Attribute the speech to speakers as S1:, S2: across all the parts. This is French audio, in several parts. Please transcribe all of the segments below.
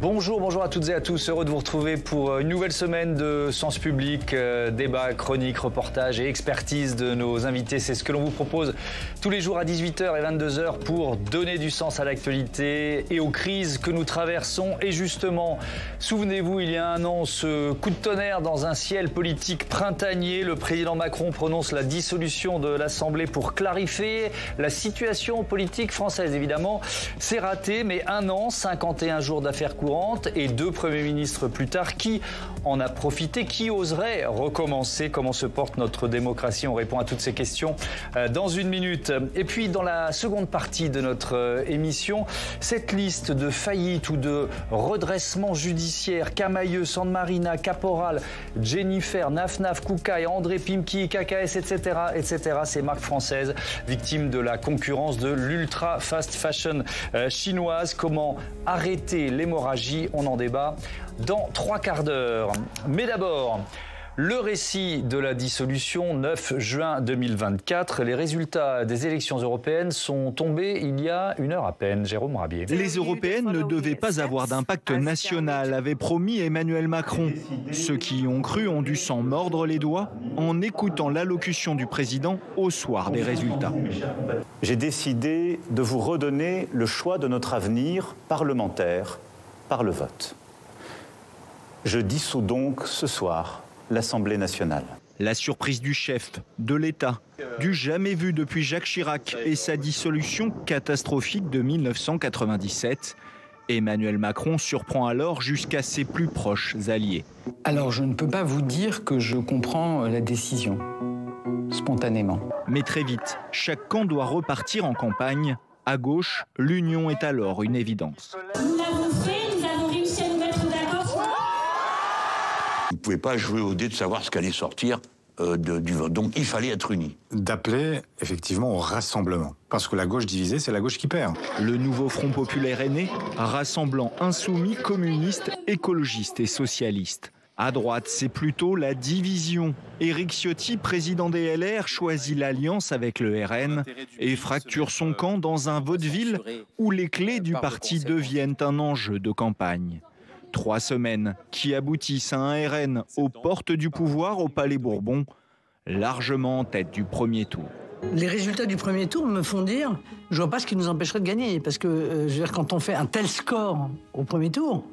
S1: Bonjour à toutes et à tous, heureux de vous retrouver pour une nouvelle semaine de Sens Public, débat, chronique, reportage et expertise de nos invités. C'est ce que l'on vous propose tous les jours à 18h et 22h pour donner du sens à l'actualité et aux crises que nous traversons. Et justement, souvenez-vous, il y a un an, ce coup de tonnerre dans un ciel politique printanier, le président Macron prononce la dissolution de l'Assemblée pour clarifier la situation politique française. Évidemment, c'est raté, mais un an, 51 jours d'affaires courantes et 2 premiers ministres plus tard, qui en a profité, qui oserait recommencer? Comment se porte notre démocratie? On répond à toutes ces questions dans une minute. Et puis dans la seconde partie de notre émission, cette liste de faillites ou de redressements judiciaires, Camaïeu, San Marina, Caporal, Jennifer, Naf, Koukaï, André Pimki, KKS, etc., ces marques françaises victimes de la concurrence de l'ultra fast fashion chinoise. Comment arrêter l'hémorragie? On en débat dans 3 quarts d'heure. Mais d'abord, le récit de la dissolution, 9 juin 2024. Les résultats des élections européennes sont tombés il y a une heure à peine. Jérôme Rabier.
S2: Les européennes ne devaient pas avoir d'impact national, avait promis Emmanuel Macron. Ceux qui y ont cru ont dû s'en mordre les doigts en écoutant l'allocution du président au soir des résultats.
S3: J'ai décidé de vous redonner le choix de notre avenir parlementaire par le vote. Je dissous donc ce soir l'Assemblée nationale.
S2: La surprise du chef de l'État, du jamais vu depuis Jacques Chirac et sa dissolution catastrophique de 1997. Emmanuel Macron surprend alors jusqu'à ses plus proches alliés.
S4: Alors je ne peux pas vous dire que je comprends la décision, spontanément.
S2: Mais très vite, chaque camp doit repartir en campagne. À gauche, l'union est alors une évidence.
S5: Nous l'avons fait, nous avons réussi à nous mettre d'accord.
S6: Vous ne pouvez pas jouer au dé de savoir ce qu'allait sortir du vote. Donc il fallait être unis.
S7: D'appeler effectivement au rassemblement. Parce que la gauche divisée, c'est la gauche qui perd.
S2: Le nouveau Front populaire est né, rassemblant insoumis, communistes, écologistes et socialistes. À droite, c'est plutôt la division. Éric Ciotti, président des LR, choisit l'alliance avec le RN et fracture son camp dans un vaudeville où les clés du parti deviennent un enjeu de campagne. 3 semaines qui aboutissent à un RN aux portes du pouvoir au Palais Bourbon, largement en tête du premier tour.
S8: Les résultats du premier tour me font dire, je vois pas ce qui nous empêcherait de gagner. Parce que, je veux dire, quand on fait un tel score au premier tour,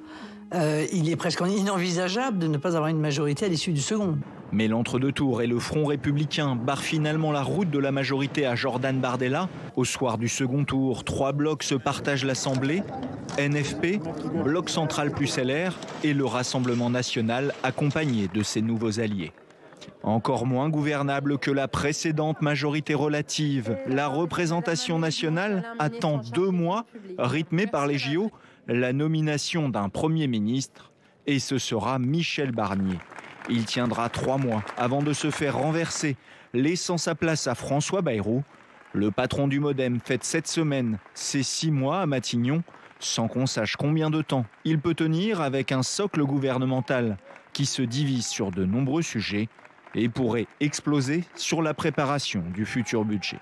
S8: il est presque inenvisageable de ne pas avoir une majorité à l'issue du second.
S2: Mais l'entre-deux tours et le Front républicain barrent finalement la route de la majorité à Jordan Bardella. Au soir du second tour, 3 blocs se partagent l'Assemblée. NFP, Bloc central plus LR et le Rassemblement national accompagné de ses nouveaux alliés. Encore moins gouvernable que la précédente majorité relative, la représentation nationale attend 2 mois, rythmée par les JO, la nomination d'un Premier ministre, et ce sera Michel Barnier. Il tiendra 3 mois avant de se faire renverser, laissant sa place à François Bayrou. Le patron du Modem fête cette semaine ses 6 mois à Matignon, sans qu'on sache combien de temps il peut tenir avec un socle gouvernemental qui se divise sur de nombreux sujets et pourrait exploser sur la préparation du futur budget.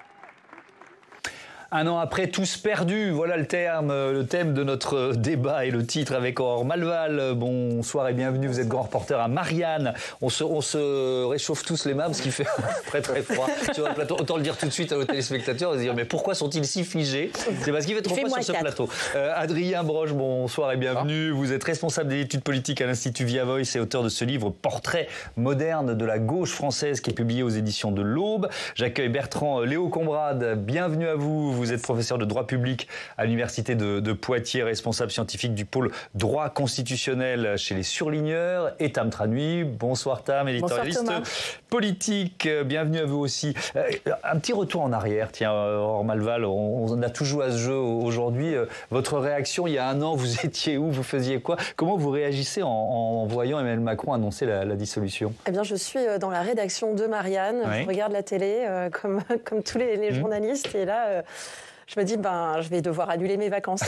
S1: Un an après, tous perdus, voilà le thème de notre débat et le titre avec Aurore Malval. Bonsoir et bienvenue, vous êtes grand reporter à Marianne. On se réchauffe tous les mains parce qu'il fait très froid sur le plateau. Autant le dire tout de suite à nos téléspectateurs, on va se dire mais pourquoi sont-ils si figés? C'est parce qu'il fait trop froid sur ce plateau. Adrien Broche, bonsoir et bienvenue. Vous êtes responsable des études politiques à l'Institut Via Voice et auteur de ce livre Portrait moderne de la gauche française qui est publié aux éditions de l'Aube. J'accueille Bertrand Léo Combrade, bienvenue à vous. Vous êtes professeur de droit public à l'université de Poitiers, responsable scientifique du pôle droit constitutionnel chez les Surligneurs. Et Tam Tranui, bonsoir Tam, éditorialiste politique. Bienvenue à vous aussi. Un petit retour en arrière, tiens, Aurore Malval, on a tout joué à ce jeu aujourd'hui. Votre réaction, il y a un an, vous étiez où? Vous faisiez quoi? Comment vous réagissez en voyant Emmanuel Macron annoncer la dissolution?
S9: Eh bien, je suis dans la rédaction de Marianne. Oui. Je regarde la télé comme tous les journalistes. Et là, je me dis, je vais devoir annuler mes vacances.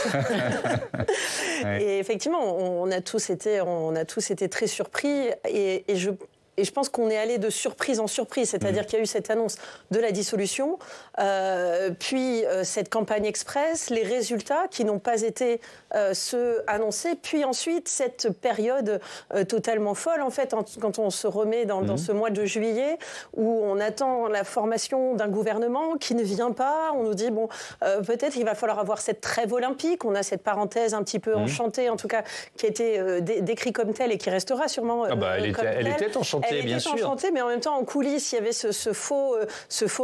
S9: Ouais. Et effectivement, on a tous été très surpris. Et Et je pense qu'on est allé de surprise en surprise, c'est-à-dire qu'il y a eu cette annonce de la dissolution, puis cette campagne express, les résultats qui n'ont pas été ceux annoncés, puis ensuite cette période totalement folle, en fait, quand on se remet dans ce mois de juillet, où on attend la formation d'un gouvernement qui ne vient pas, on nous dit, bon, peut-être il va falloir avoir cette trêve olympique, on a cette parenthèse un petit peu enchantée, en tout cas, qui a été décrite comme telle et qui restera sûrement
S1: elle était enchantée.
S9: Elle était enchantée, mais en même temps, en coulisses, il y avait ce faux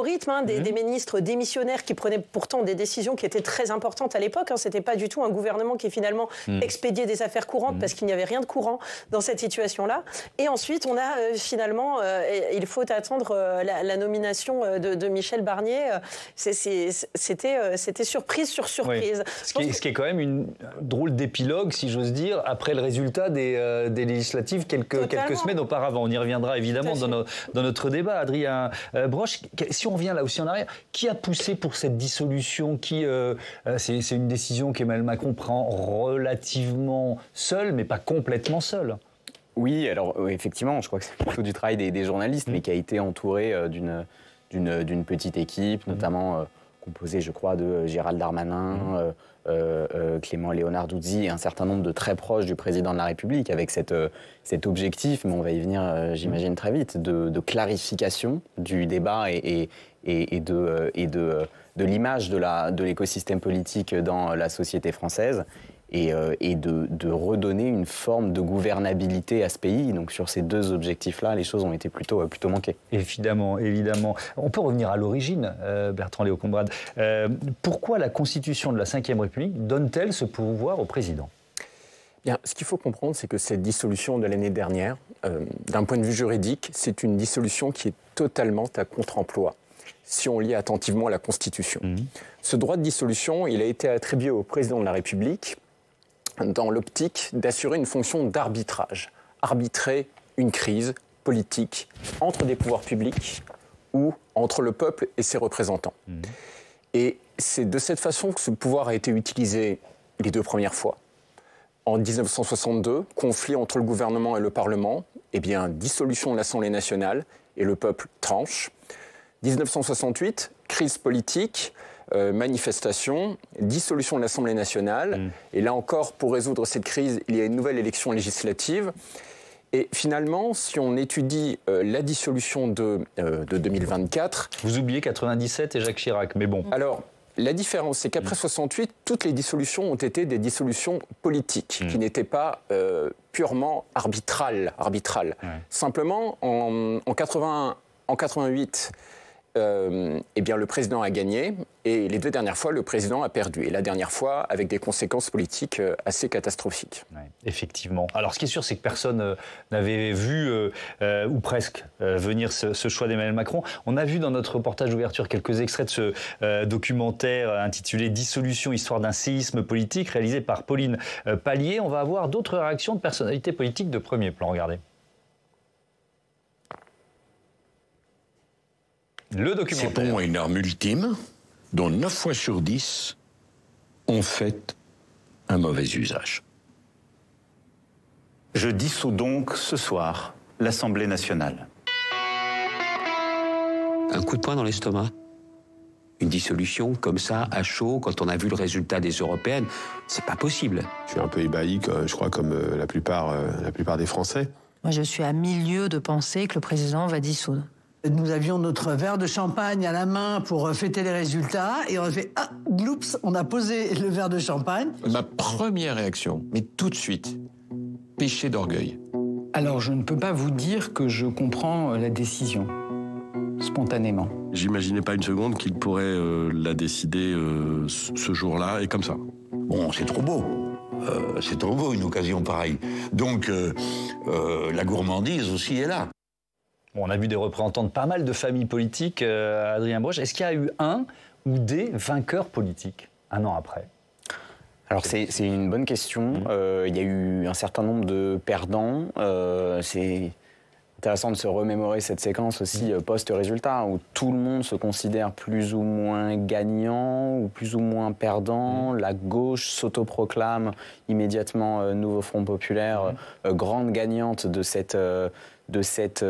S9: rythme des ministres démissionnaires qui prenaient pourtant des décisions qui étaient très importantes à l'époque. C'était pas du tout un gouvernement qui finalement expédiait des affaires courantes parce qu'il n'y avait rien de courant dans cette situation-là. Et ensuite, on a finalement, il faut attendre la nomination de Michel Barnier. C'était surprise sur surprise.
S1: Oui. Ce qui est quand même une drôle d'épilogue, si j'ose dire, après le résultat des législatives quelques semaines auparavant. On y reviendra évidemment dans notre débat. Adrien Broche, si on revient là aussi en arrière, qui a poussé pour cette dissolution? C'est une décision qu'Emmanuel Macron prend relativement seul, mais pas complètement seul.
S10: Oui, alors effectivement, je crois que c'est plutôt du travail des journalistes, mais qui a été entouré d'une petite équipe, notamment composée, je crois, de Gérald Darmanin, Clément Léonard-Douzzi et un certain nombre de très proches du président de la République, avec cet objectif, mais on va y venir, j'imagine, très vite, de clarification du débat et de l'image de l'écosystème politique dans la société française. Et de redonner une forme de gouvernabilité à ce pays. Donc sur ces deux objectifs-là, les choses ont été plutôt manquées.
S1: Évidemment. On peut revenir à l'origine, Bertrand Léo-Combrade. Pourquoi la Constitution de la Ve République donne-t-elle ce pouvoir au président ?
S11: Bien, ce qu'il faut comprendre, c'est que cette dissolution de l'année dernière, d'un point de vue juridique, c'est une dissolution qui est totalement à contre-emploi, si on lit attentivement la Constitution. Ce droit de dissolution, il a été attribué au président de la République dans l'optique d'assurer une fonction d'arbitrage, arbitrer une crise politique entre des pouvoirs publics ou entre le peuple et ses représentants. Et c'est de cette façon que ce pouvoir a été utilisé les deux premières fois. En 1962, conflit entre le gouvernement et le Parlement, dissolution de l'Assemblée nationale et le peuple tranche. 1968, crise politique, manifestation, dissolution de l'Assemblée nationale. Et là encore, pour résoudre cette crise, il y a une nouvelle élection législative. Et finalement, si on étudie la dissolution de 2024...
S1: Vous oubliez 97 et Jacques Chirac, mais bon.
S11: Alors, la différence, c'est qu'après 68, toutes les dissolutions ont été des dissolutions politiques, qui n'étaient pas purement arbitrales. Simplement, en 88... le président a gagné et les deux dernières fois, le président a perdu. Et la dernière fois, avec des conséquences politiques assez catastrophiques.
S1: Ouais, effectivement. Alors, ce qui est sûr, c'est que personne n'avait vu, ou presque, venir ce choix d'Emmanuel Macron. On a vu dans notre reportage d'ouverture quelques extraits de ce documentaire intitulé « Dissolution, histoire d'un séisme politique » réalisé par Pauline Pallier. On va avoir d'autres réactions de personnalités politiques de premier plan. Regardez. Le documentaire.
S6: C'est pour moi une arme ultime, dont 9 fois sur 10 ont fait un mauvais usage.
S3: Je dissous donc ce soir l'Assemblée nationale.
S12: Un coup de poing dans l'estomac. Une dissolution comme ça, à chaud, quand on a vu le résultat des européennes, c'est pas possible.
S13: Je suis un peu ébahi, je crois, comme la plupart des Français.
S14: Moi, je suis à milieu de penser que le président va dissoudre.
S8: Nous avions notre verre de champagne à la main pour fêter les résultats et on a fait gloups, on a posé le verre de champagne.
S13: Ma première réaction, mais tout de suite, péché d'orgueil.
S4: Alors, je ne peux pas vous dire que je comprends la décision, spontanément.
S13: J'imaginais pas une seconde qu'il pourrait la décider ce jour-là et comme ça.
S6: Bon, c'est trop beau. C'est trop beau, une occasion pareille. Donc, la gourmandise aussi est là.
S1: Bon, on a vu des représentants de pas mal de familles politiques, Adrien Broche. Est-ce qu'il y a eu un ou des vainqueurs politiques un an après ?
S10: Alors c'est une bonne question. Il y a eu un certain nombre de perdants. C'est intéressant de se remémorer cette séquence aussi post-résultat où tout le monde se considère plus ou moins gagnant ou plus ou moins perdant. La gauche s'autoproclame immédiatement Nouveau Front Populaire grande gagnante de cette cette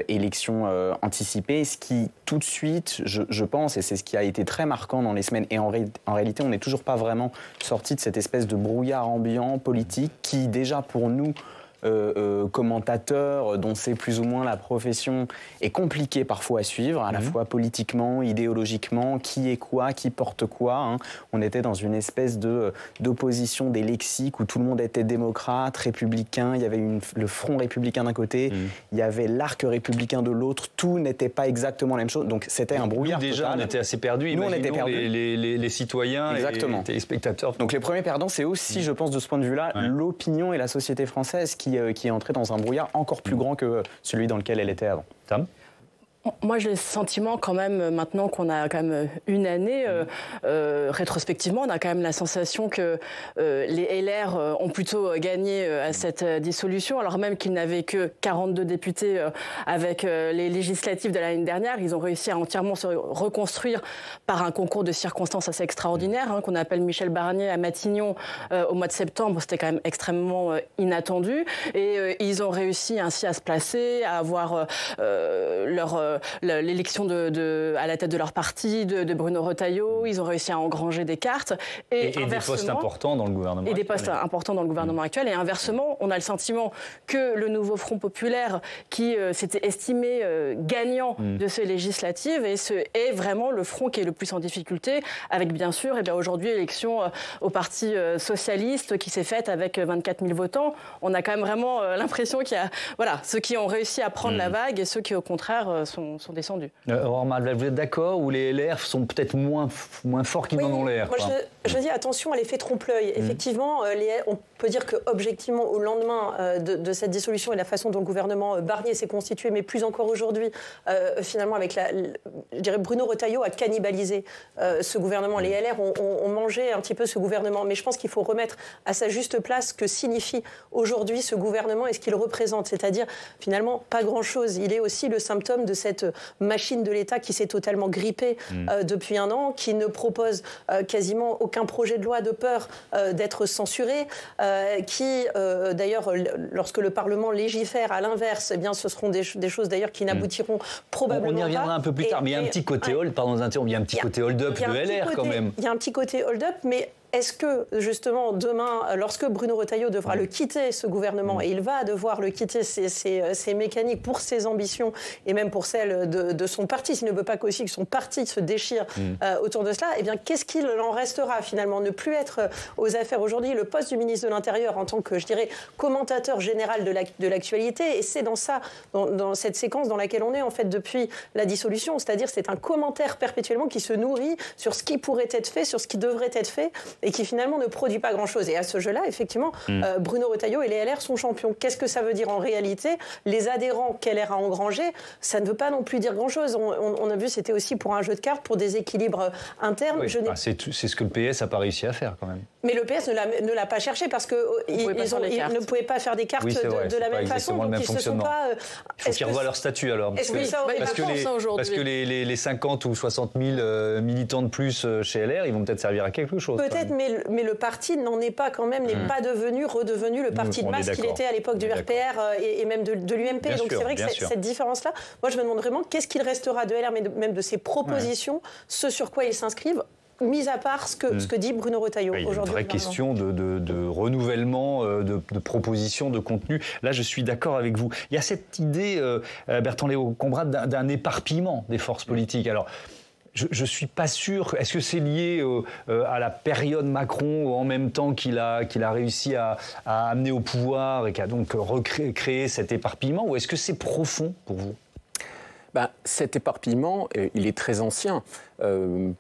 S10: élection anticipée. Ce qui, tout de suite, je pense, et c'est ce qui a été très marquant dans les semaines, et en réalité, on n'est toujours pas vraiment sorti de cette espèce de brouillard ambiant politique qui, déjà pour nous, commentateur dont c'est plus ou moins la profession est compliqué parfois à suivre, à la fois politiquement, idéologiquement, qui est quoi, qui porte quoi. Hein. On était dans une espèce d'opposition des lexiques où tout le monde était démocrate, républicain, il y avait le front républicain d'un côté, il y avait l'arc républicain de l'autre, tout n'était pas exactement la même chose, donc c'était un brouillard
S1: déjà,
S10: total.
S1: On était assez perdus,
S10: nous on était perdus.
S1: Les citoyens
S10: exactement.
S1: Et les téléspectateurs.
S10: Donc les premiers perdants, c'est aussi, je pense, de ce point de vue-là, l'opinion et la société française qui est entrée dans un brouillard encore plus grand que celui dans lequel elle était avant.
S1: Tam ?
S15: Moi, j'ai le sentiment quand même, maintenant qu'on a quand même une année, rétrospectivement, on a quand même la sensation que les LR ont plutôt gagné à cette dissolution, alors même qu'ils n'avaient que 42 députés avec les législatives de l'année dernière. Ils ont réussi à entièrement se reconstruire par un concours de circonstances assez extraordinaire, qu'on appelle Michel Barnier à Matignon au mois de septembre. C'était quand même extrêmement inattendu. Et ils ont réussi ainsi à se placer, à avoir l'élection à la tête de leur parti, de Bruno Retailleau. Ils ont réussi à engranger des cartes.
S1: Et des postes importants dans le gouvernement actuel.
S15: Et des postes importants dans le gouvernement actuel. Et inversement, on a le sentiment que le nouveau Front populaire, qui s'était estimé gagnant de ces législatives, est vraiment le front qui est le plus en difficulté, avec bien sûr aujourd'hui l'élection au Parti socialiste qui s'est faite avec 24 000 votants. On a quand même vraiment l'impression qu'il y a ceux qui ont réussi à prendre la vague et ceux qui, au contraire, sont descendus.
S1: Vous êtes d'accord, ou les LR sont peut-être moins forts qu'ils n'en ont l'air?
S9: Moi, je dis attention à l'effet trompe-l'œil. Effectivement, on peut dire que objectivement, au lendemain de cette dissolution et la façon dont le gouvernement Barnier s'est constitué, mais plus encore aujourd'hui, finalement, avec je dirais Bruno Retailleau a cannibalisé ce gouvernement. Les LR ont mangé un petit peu ce gouvernement. Mais je pense qu'il faut remettre à sa juste place ce que signifie aujourd'hui ce gouvernement et ce qu'il représente. C'est-à-dire, finalement, pas grand-chose. Il est aussi le symptôme de cette machine de l'État qui s'est totalement grippée depuis un an, qui ne propose quasiment aucun projet de loi de peur d'être censuré, qui, d'ailleurs, lorsque le Parlement légifère à l'inverse, eh bien, ce seront des choses d'ailleurs qui n'aboutiront probablement pas.
S1: On y reviendra un peu plus tard, mais il y a un petit côté hold-up de LR quand même.
S9: Il y a un petit côté hold-up, mais est-ce que, justement, demain, lorsque Bruno Retailleau devra le quitter, ce gouvernement, et il va devoir le quitter, ses mécaniques pour ses ambitions, et même pour celles de son parti, s'il ne veut pas aussi que son parti se déchire autour de cela, eh bien, qu'est-ce qu'il en restera, finalement? Ne plus être aux affaires aujourd'hui. Le poste du ministre de l'Intérieur, en tant que, je dirais, commentateur général de l'actualité, et c'est dans cette séquence dans laquelle on est, en fait, depuis la dissolution, c'est-à-dire c'est un commentaire perpétuellement qui se nourrit sur ce qui pourrait être fait, sur ce qui devrait être fait, et qui finalement ne produit pas grand-chose. Et à ce jeu-là, effectivement, Bruno Retailleau et les LR sont champions. Qu'est-ce que ça veut dire en réalité? Les adhérents qu'LR a engrangés, ça ne veut pas non plus dire grand-chose. On a vu, c'était aussi pour un jeu de cartes, pour des équilibres internes.
S1: Oui. C'est ce que le PS n'a pas réussi à faire quand même.
S9: Mais le PS ne l'a pas cherché parce qu'ils ne pouvaient pas faire des cartes de la même façon. Donc ils se sont pas...
S1: Il faut qu'ils revoient leur statut alors. Parce que les 50 ou 60 000 militants de plus chez LR, ils vont peut-être servir à quelque chose.
S9: Peut-être, mais le parti n'en est pas quand même, n'est pas redevenu le parti de masse qu'il était à l'époque du RPR et même de l'UMP. Donc c'est vrai que cette différence-là, moi je me demande vraiment qu'est-ce qu'il restera de LR, mais même de ses propositions, ce sur quoi ils s'inscrivent, mis à part ce que dit Bruno Retailleau aujourd'hui.
S1: Il y a une vraie question de renouvellement, de proposition, de contenu. Là, je suis d'accord avec vous. Il y a cette idée, Bertrand Léo Combrade, d'un éparpillement des forces politiques. Alors, je ne suis pas sûr. Est-ce que c'est lié à la période Macron, en même temps qu'il a réussi à amener au pouvoir et qui a donc recréé cet éparpillement, ou est-ce que c'est profond pour vous?
S11: Cet éparpillement, il est très ancien.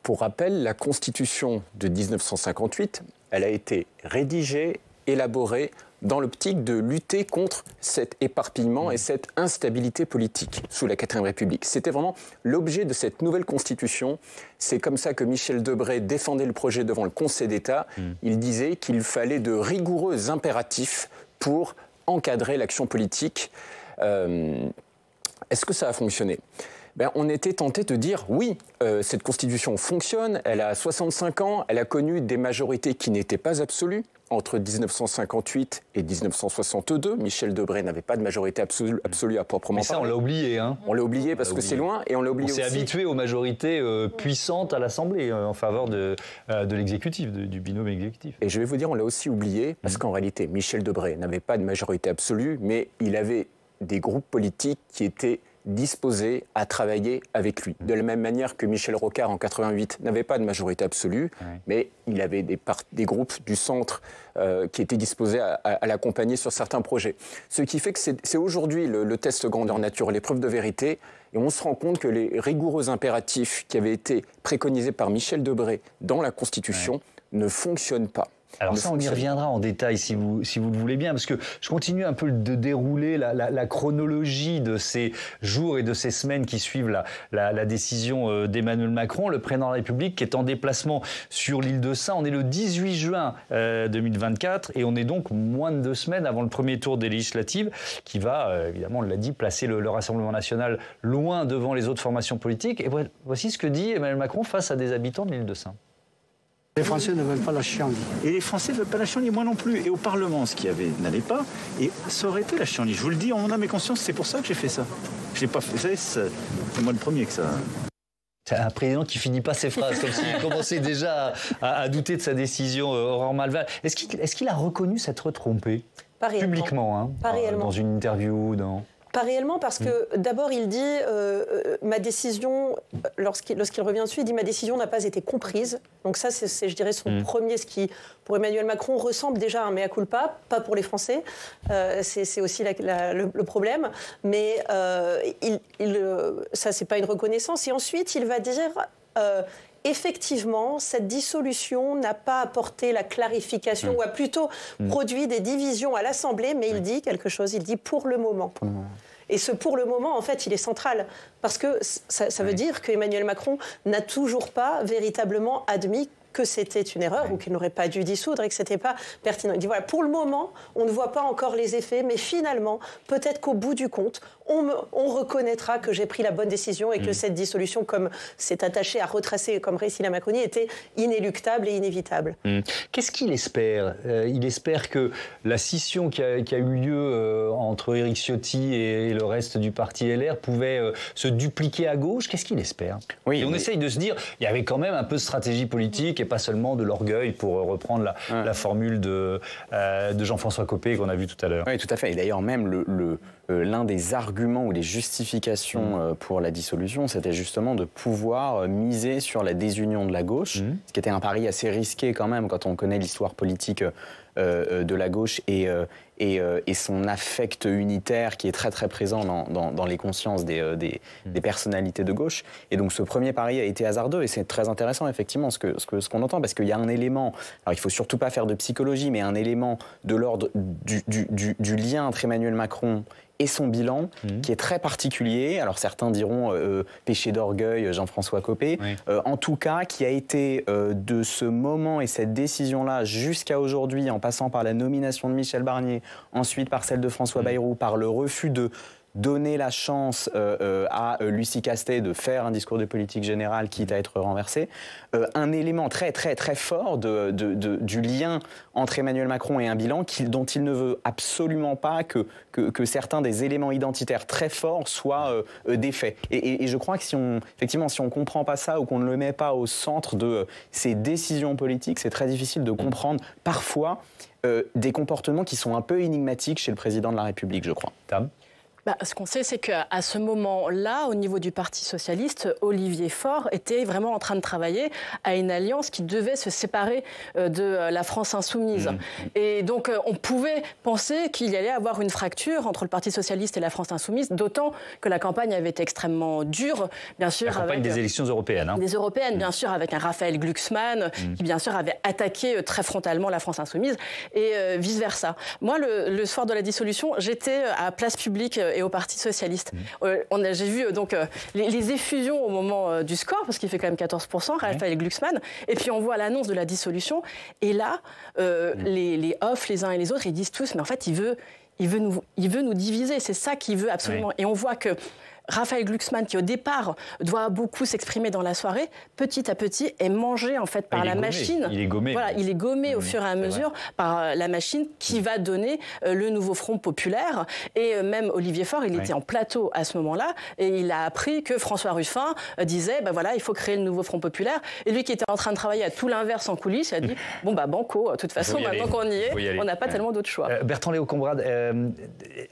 S11: Pour rappel, la Constitution de 1958, elle a été rédigée, élaborée dans l'optique de lutter contre cet éparpillement et cette instabilité politique sous la IVe République. C'était vraiment l'objet de cette nouvelle Constitution. C'est comme ça que Michel Debré défendait le projet devant le Conseil d'État. Il disait qu'il fallait de rigoureux impératifs pour encadrer l'action politique. Est-ce que ça a fonctionné? On était tenté de dire oui, cette constitution fonctionne, elle a 65 ans, elle a connu des majorités qui n'étaient pas absolues. Entre 1958 et 1962, Michel Debré n'avait pas de majorité absolue à proprement parler.
S1: Mais ça, on l'a oublié. Hein.
S11: On l'a oublié parce que c'est loin, et on l'a oublié aussi.
S1: On s'est habitué aux majorités puissantes à l'Assemblée en faveur de l'exécutif, du binôme exécutif.
S11: Et je vais vous dire, on l'a aussi oublié parce qu'en réalité, Michel Debré n'avait pas de majorité absolue, mais il avait des groupes politiques qui étaient disposé à travailler avec lui. De la même manière que Michel Rocard, en 88, n'avait pas de majorité absolue, mais il avait des groupes du centre qui étaient disposés à l'accompagner sur certains projets. Ce qui fait que c'est aujourd'hui le test grandeur nature, l'épreuve de vérité, et on se rend compte que les rigoureux impératifs qui avaient été préconisés par Michel Debré dans la Constitution ne fonctionnent pas.
S1: Alors ça, on y reviendra en détail si vous le voulez bien, parce que je continue un peu de dérouler la chronologie de ces jours et de ces semaines qui suivent la décision d'Emmanuel Macron, le président de la République, qui est en déplacement sur l'île de Sein. On est le 18 juin 2024 et on est donc moins de 2 semaines avant le premier tour des législatives qui va, évidemment, on l'a dit, placer le Rassemblement national loin devant les autres formations politiques. Et voici ce que dit Emmanuel Macron face à des habitants de l'île de Sein.
S16: Les Français ne veulent pas la chienlit.
S3: Et les Français ne veulent pas la chienlit, moi non plus. Et au Parlement, ce qu'il y avait n'allait pas. Et ça aurait été la chienlit. Je vous le dis, en âme et conscience, c'est pour ça que j'ai fait ça. Je n'ai pas fait ça, c'est moi le premier que ça...
S1: C'est un président qui finit pas ses phrases, comme s'il commençait déjà à douter de sa décision, Aurore Malval. Est-ce qu'il a reconnu s'être trompé publiquement, dans une interview,
S9: Pas réellement, parce que d'abord il dit ma décision, lorsqu'il revient dessus, il dit ma décision n'a pas été comprise. Donc ça, c'est je dirais, son premier, ce qui, pour Emmanuel Macron, ressemble déjà à un mea culpa, pas pour les Français. C'est aussi le problème. Mais ça, c'est pas une reconnaissance. Et ensuite, il va dire... effectivement, cette dissolution n'a pas apporté la clarification, ou a plutôt produit des divisions à l'Assemblée, mais il dit quelque chose, il dit pour le moment. Et ce pour le moment, en fait, il est central, parce que ça veut dire qu'Emmanuel Macron n'a toujours pas véritablement admis que c'était une erreur ou qu'il n'aurait pas dû dissoudre et que ce n'était pas pertinent. Il dit voilà, pour le moment, on ne voit pas encore les effets, mais finalement, peut-être qu'au bout du compte, on reconnaîtra que j'ai pris la bonne décision et que cette dissolution, comme c'est attaché à retracer comme récit la Macronie, était inéluctable et inévitable.
S1: Qu'est-ce qu'il espère ? Il espère que la scission qui a eu lieu entre Éric Ciotti et le reste du parti LR pouvait se dupliquer à gauche. Qu'est-ce qu'il espère ? Et on essaye de se dire, il y avait quand même un peu de stratégie politique et pas seulement de l'orgueil, pour reprendre la formule de Jean-François Copé qu'on a vu tout à l'heure.
S10: Oui, tout à fait. Et d'ailleurs, même l'un des arguments ou des justifications pour la dissolution, c'était justement de pouvoir miser sur la désunion de la gauche, ce qui était un pari assez risqué quand même quand on connaît l'histoire politique de la gauche et son affect unitaire qui est très très présent dans les consciences des personnalités de gauche. Et donc ce premier pari a été hasardeux et c'est très intéressant effectivement ce qu'on entend, parce qu'il y a un élément, alors il faut surtout pas faire de psychologie, mais un élément de l'ordre du lien entre Emmanuel Macron et son bilan, qui est très particulier. Alors certains diront péché d'orgueil, Jean-François Copé. En tout cas, qui a été de ce moment et cette décision-là jusqu'à aujourd'hui, en passant par la nomination de Michel Barnier, ensuite par celle de François Bayrou, par le refus de donner la chance à Lucie Castet de faire un discours de politique générale, quitte à être renversé. Un élément très très très fort du lien entre Emmanuel Macron et un bilan dont il ne veut absolument pas que certains des éléments identitaires très forts soient défaits. Et je crois que si on ne comprend pas ça ou qu'on ne le met pas au centre de ces décisions politiques, c'est très difficile de comprendre parfois des comportements qui sont un peu énigmatiques chez le président de la République, je crois.
S1: Tam ?
S15: Ce qu'on sait, c'est qu'à ce moment-là, au niveau du Parti socialiste, Olivier Faure était vraiment en train de travailler à une alliance qui devait se séparer de la France insoumise. Et donc, on pouvait penser qu'il y allait avoir une fracture entre le Parti socialiste et la France insoumise, d'autant que la campagne avait été extrêmement dure, bien sûr.
S1: La campagne des élections européennes.
S15: Des européennes, bien sûr, avec un Raphaël Glucksmann, qui, bien sûr, avait attaqué très frontalement la France insoumise, et vice-versa. Moi, le soir de la dissolution, j'étais à Place Publique et au Parti socialiste. J'ai vu donc les effusions au moment du score, parce qu'il fait quand même 14%, Raphaël Glucksmann, et puis on voit l'annonce de la dissolution, et là, les off, les uns et les autres, ils disent tous, mais en fait, il veut nous diviser, c'est ça qu'il veut absolument. Et on voit que Raphaël Glucksmann, qui au départ doit beaucoup s'exprimer dans la soirée, petit à petit est mangé en fait par la machine.
S1: Il est gommé.
S15: Voilà, il est gommé au fur et à mesure par la machine qui va donner le nouveau Front populaire. Et même Olivier Faure, il était en plateau à ce moment-là et il a appris que François Ruffin disait il faut créer le nouveau Front populaire. Et lui qui était en train de travailler à tout l'inverse en coulisses, il a dit banco, de toute façon, maintenant qu'on y est, on n'a pas tellement d'autres choix.
S1: Bertrand Léo Combrade,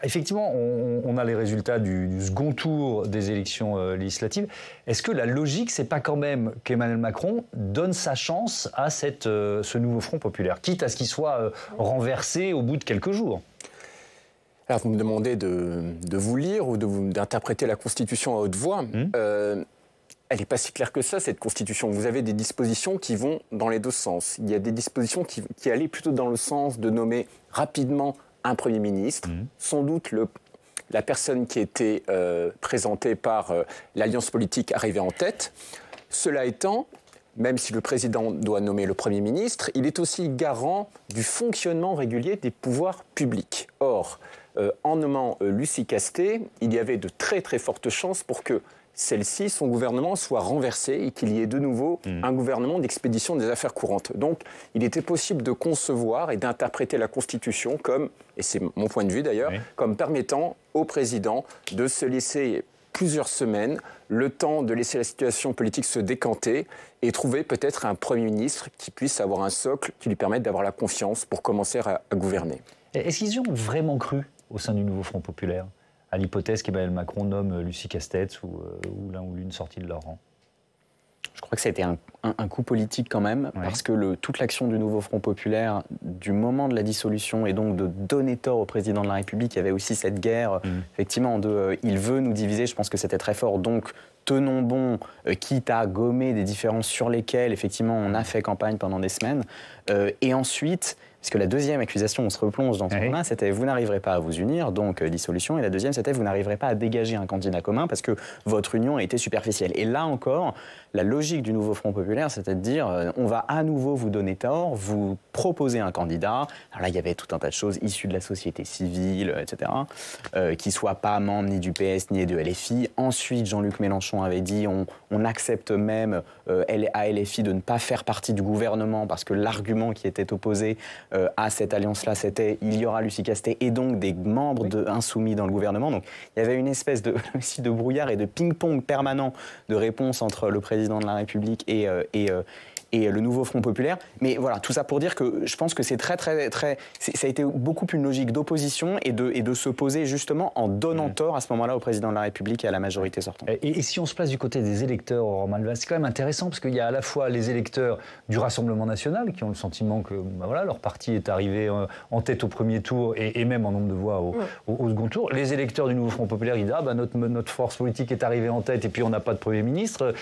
S1: effectivement, on a les résultats du second tour des élections législatives. Est-ce que la logique, c'est pas quand même qu'Emmanuel Macron donne sa chance à ce nouveau Front populaire, quitte à ce qu'il soit renversé au bout de quelques jours?
S11: Alors, vous me demandez de vous lire ou d'interpréter la Constitution à haute voix. Elle n'est pas si claire que ça, cette Constitution. Vous avez des dispositions qui vont dans les deux sens. Il y a des dispositions qui allaient plutôt dans le sens de nommer rapidement un Premier ministre, sans doute la personne qui était présentée par l'alliance politique arrivée en tête. Cela étant, même si le président doit nommer le Premier ministre, il est aussi garant du fonctionnement régulier des pouvoirs publics. Or, en nommant Lucie Castet, il y avait de très très fortes chances pour que celle-ci, son gouvernement, soit renversé et qu'il y ait de nouveau un gouvernement d'expédition des affaires courantes. Donc, il était possible de concevoir et d'interpréter la Constitution comme, et c'est mon point de vue d'ailleurs, comme permettant au président de se laisser plusieurs semaines, le temps de laisser la situation politique se décanter et trouver peut-être un Premier ministre qui puisse avoir un socle qui lui permette d'avoir la confiance pour commencer à gouverner.
S1: Est-ce qu'ils y ont vraiment cru au sein du nouveau Front populaire à l'hypothèse qu'Emmanuel Macron nomme Lucie Castet ou l'un ou l'une sortie de leur rang?
S10: Je crois que ça a été un coup politique quand même, parce que toute l'action du nouveau Front populaire, du moment de la dissolution, et donc de donner tort au président de la République, il y avait aussi cette guerre, effectivement, il veut nous diviser, je pense que c'était très fort, donc tenons bon, quitte à gommer des différences sur lesquelles, effectivement, on a fait campagne pendant des semaines, et ensuite... Parce que la deuxième accusation, on se replonge dans ce moment-là, c'était vous n'arriverez pas à vous unir, donc dissolution. Et la deuxième, c'était vous n'arriverez pas à dégager un candidat commun parce que votre union a été superficielle. Et là encore, la logique du nouveau Front populaire, c'était de dire on va à nouveau vous donner tort, vous proposer un candidat. Alors là, il y avait tout un tas de choses issues de la société civile, etc., qui ne soient pas membres ni du PS ni de LFI. Ensuite, Jean-Luc Mélenchon avait dit on accepte même à LFI de ne pas faire partie du gouvernement parce que l'argument qui était opposé à cette alliance-là, c'était il y aura Lucie Castet et donc des membres insoumis dans le gouvernement. Donc il y avait une espèce aussi de brouillard et de ping-pong permanent de réponse entre le président de la République et le nouveau Front populaire. Mais voilà, tout ça pour dire que je pense que c'est ça a été beaucoup une logique d'opposition et de se poser justement en donnant tort à ce moment-là au président de la République et à la majorité sortante.
S1: Et si on se place du côté des électeurs, Aurore Malval, c'est quand même intéressant parce qu'il y a à la fois les électeurs du Rassemblement national qui ont le sentiment que leur parti est arrivé en tête au premier tour et même en nombre de voix au second tour. Les électeurs du nouveau Front populaire, ils disent notre force politique est arrivée en tête et puis on n'a pas de Premier ministre.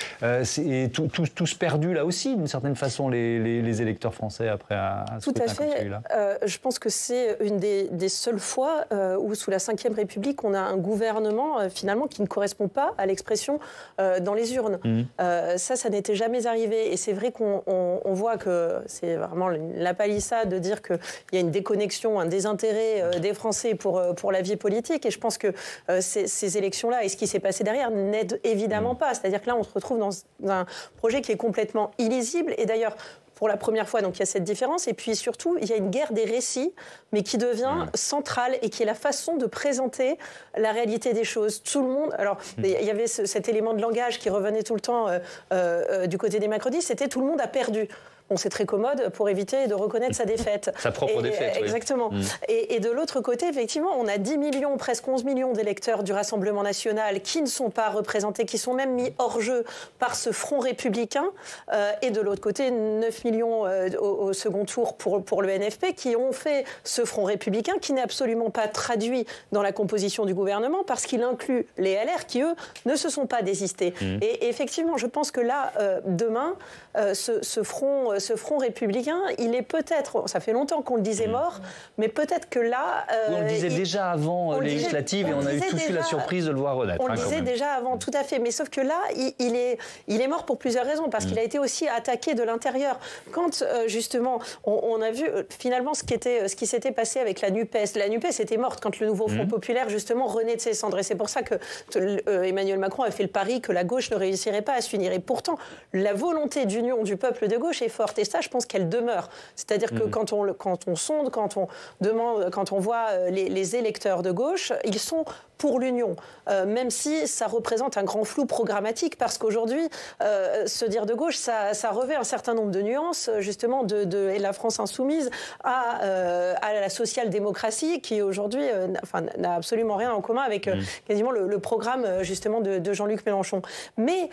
S1: C'est tous perdus là aussi, d'une certaine façon, les électeurs français après un scrutin comme celui-là.
S9: Je pense que c'est une des seules fois où, sous la Ve République, on a un gouvernement finalement qui ne correspond pas à l'expression dans les urnes. Ça n'était jamais arrivé. Et c'est vrai qu'on voit que c'est vraiment la palissade de dire qu'il y a une déconnexion, un désintérêt des Français pour la vie politique. Et je pense que ces élections-là et ce qui s'est passé derrière n'aident évidemment pas. C'est-à-dire que là, on se retrouve dans un projet qui est complètement illisible. Et d'ailleurs, pour la première fois, donc il y a cette différence. Et puis surtout, il y a une guerre des récits, mais qui devient centrale et qui est la façon de présenter la réalité des choses. Tout le monde... Alors, il y avait cet élément de langage qui revenait tout le temps du côté des macronistes, c'était tout le monde a perdu. Bon, c'est très commode pour éviter de reconnaître sa défaite.
S1: Sa propre défaite, oui.
S9: Exactement. Et de l'autre côté, effectivement, on a 10 millions, presque 11 millions d'électeurs du Rassemblement national qui ne sont pas représentés, qui sont même mis hors jeu par ce front républicain. Et de l'autre côté, 9 millions au second tour pour le NFP qui ont fait ce front républicain qui n'est absolument pas traduit dans la composition du gouvernement parce qu'il inclut les LR qui, eux, ne se sont pas désistés. Et effectivement, je pense que là, demain, ce front républicain, il est peut-être, ça fait longtemps qu'on le disait mort, mais peut-être que là...
S1: on le disait déjà avant législative et on a eu tous eu la surprise de le voir renaître.
S9: On le disait déjà avant, tout à fait. Mais sauf que là, il est mort pour plusieurs raisons, parce qu'il a été aussi attaqué de l'intérieur. quand justement on a vu finalement ce qui s'était passé avec la NUPES. La NUPES était morte quand le nouveau Front populaire justement renaît de ses cendres. Et c'est pour ça que Emmanuel Macron a fait le pari que la gauche ne réussirait pas à s'unir. Et pourtant, la volonté d'union du peuple de gauche est forte. Et ça, je pense qu'elle demeure. C'est-à-dire que quand on sonde, quand on demande, quand on voit les électeurs de gauche, ils sont pour l'union, même si ça représente un grand flou programmatique, parce qu'aujourd'hui, se dire de gauche, ça revêt un certain nombre de nuances, justement, de la France insoumise à la social-démocratie, qui aujourd'hui n'a absolument rien en commun avec quasiment le programme, justement, de Jean-Luc Mélenchon. Mais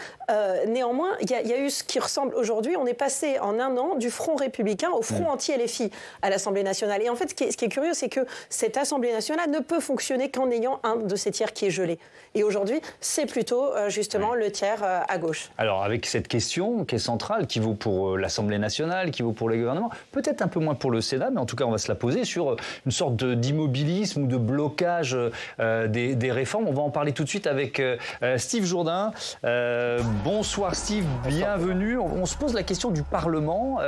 S9: néanmoins, il y a eu ce qui ressemble aujourd'hui, on est passé en un an du Front républicain au Front anti-LFI à l'Assemblée nationale. Et en fait, ce qui est curieux, c'est que cette Assemblée nationale ne peut fonctionner qu'en ayant un de ces tiers qui est gelé. Et aujourd'hui, c'est plutôt justement le tiers à gauche.
S1: Alors, avec cette question qui est centrale, qui vaut pour l'Assemblée nationale, qui vaut pour les gouvernements, peut-être un peu moins pour le Sénat, mais en tout cas, on va se la poser sur une sorte d'immobilisme ou de blocage des réformes. On va en parler tout de suite avec Steve Jourdain. Bonsoir Steve, bienvenue. On se pose la question du Parlement.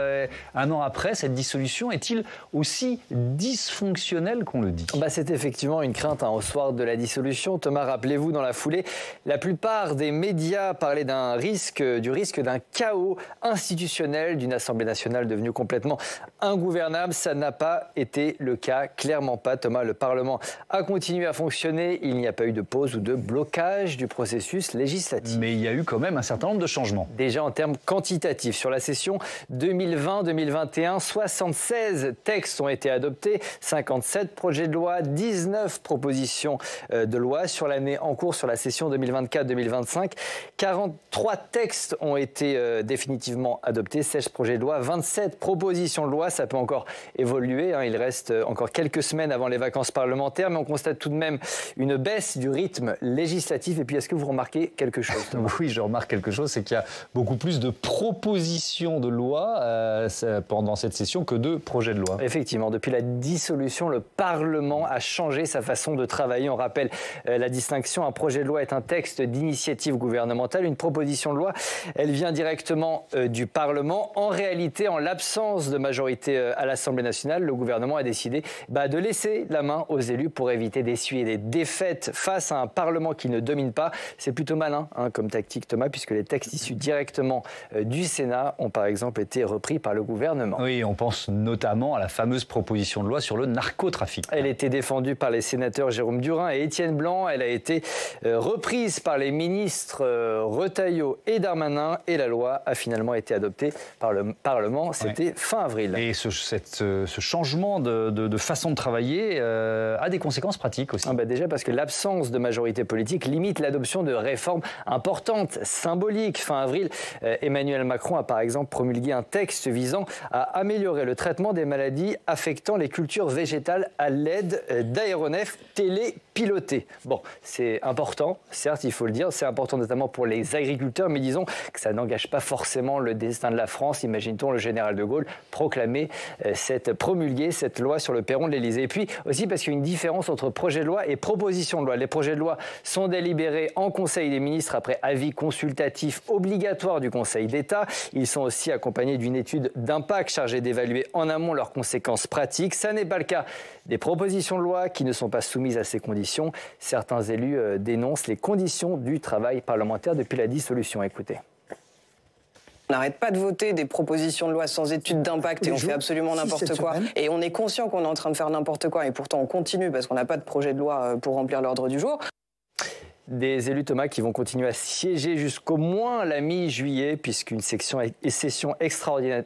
S1: Un an après, cette dissolution est-il aussi dysfonctionnel qu'on le dit ?
S17: C'est effectivement une crainte au soir de la dissolution. Thomas, rappelez-vous, dans la foulée, la plupart des médias parlaient du risque d'un chaos institutionnel, d'une Assemblée nationale devenue complètement ingouvernable. Ça n'a pas été le cas, clairement pas. Thomas, le Parlement a continué à fonctionner. Il n'y a pas eu de pause ou de blocage du processus législatif.
S1: Mais il y a eu quand même un certain nombre de changements.
S17: Déjà en termes quantitatifs. Sur la session 2020-2021, 76 textes ont été adoptés, 57 projets de loi, 19 propositions de loi. Sur l'année en cours, sur la session 2024-2025, 43 textes ont été définitivement adoptés, 16 projets de loi, 27 propositions de loi. Ça peut encore évoluer, il reste encore quelques semaines avant les vacances parlementaires, mais on constate tout de même une baisse du rythme législatif. Et puis, est-ce que vous remarquez quelque chose, Thomas ?
S1: Oui, je remarque quelque chose, c'est qu'il y a beaucoup plus de propositions de loi pendant cette session que de projets de loi.
S17: Effectivement, depuis la dissolution, le Parlement a changé sa façon de travailler. On rappelle la distinction, un projet de loi est un texte d'initiative gouvernementale. Une proposition de loi, elle vient directement du Parlement. En réalité, en l'absence de majorité à l'Assemblée nationale, le gouvernement a décidé de laisser la main aux élus pour éviter d'essuyer des défaites face à un Parlement qui ne domine pas. C'est plutôt malin comme tactique, Thomas, puisque les textes issus directement du Sénat ont par exemple été repris par le gouvernement.
S1: Oui, on pense notamment à la fameuse proposition de loi sur le narcotrafic.
S17: Elle était défendue par les sénateurs Jérôme Durain et Étienne Blanc. Elle a été reprise par les ministres Retailleau et Darmanin, et la loi a finalement été adoptée par le Parlement. C'était fin avril.
S1: Et ce changement de façon de travailler a des conséquences pratiques aussi.
S17: Déjà parce que l'absence de majorité politique limite l'adoption de réformes importantes, symboliques. Fin avril, Emmanuel Macron a par exemple promulgué un texte visant à améliorer le traitement des maladies affectant les cultures végétales à l'aide d'aéronefs télépilotés. Bon, c'est important, certes, il faut le dire, c'est important notamment pour les agriculteurs, mais disons que ça n'engage pas forcément le destin de la France. Imagine-t-on le général de Gaulle promulguer cette loi sur le perron de l'Élysée. Et puis aussi parce qu'il y a une différence entre projet de loi et proposition de loi. Les projets de loi sont délibérés en Conseil des ministres après avis consultatif obligatoire du Conseil d'État. Ils sont aussi accompagnés d'une étude d'impact chargée d'évaluer en amont leurs conséquences pratiques. Ça n'est pas le cas des propositions de loi qui ne sont pas soumises à ces conditions. Certains élus dénoncent les conditions du travail parlementaire depuis la dissolution. Écoutez.
S18: On n'arrête pas de voter des propositions de loi sans étude d'impact et on fait absolument n'importe quoi. Et on est conscient qu'on est en train de faire n'importe quoi et pourtant on continue parce qu'on n'a pas de projet de loi pour remplir l'ordre du jour.
S17: Des élus, Thomas, qui vont continuer à siéger jusqu'au moins la mi-juillet puisqu'une session extraordinaire,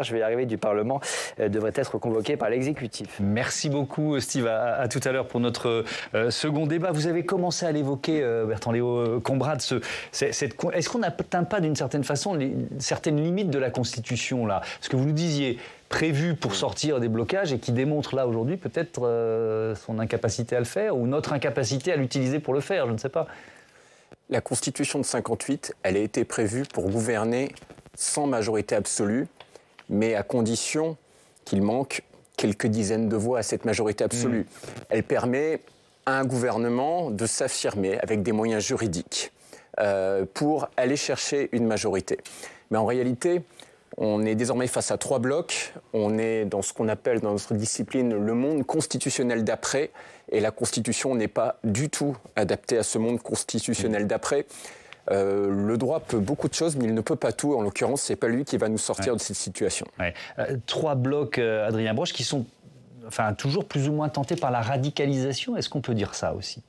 S17: je vais y arriver, du Parlement devrait être convoquée par l'exécutif.
S1: Merci beaucoup Steve, à tout à l'heure pour notre second débat. Vous avez commencé à l'évoquer, Bertrand-Léo Combrade, est-ce qu'on n'atteint pas d'une certaine façon certaines limites de la Constitution là ? Ce que vous nous disiez, prévu pour sortir des blocages et qui démontre là aujourd'hui peut-être son incapacité à le faire ou notre incapacité à l'utiliser pour le faire, je ne sais pas.
S11: La Constitution de 58, elle a été prévue pour gouverner sans majorité absolue, mais à condition qu'il manque quelques dizaines de voix à cette majorité absolue. Elle permet à un gouvernement de s'affirmer avec des moyens juridiques pour aller chercher une majorité. Mais en réalité, On est désormais face à 3 blocs. On est dans ce qu'on appelle dans notre discipline le monde constitutionnel d'après. Et la Constitution n'est pas du tout adaptée à ce monde constitutionnel d'après. Le droit peut beaucoup de choses, mais il ne peut pas tout. En l'occurrence, ce n'est pas lui qui va nous sortir de cette situation.
S1: 3 blocs, Adrien Broche, qui sont toujours plus ou moins tentés par la radicalisation. Est-ce qu'on peut dire ça aussi ?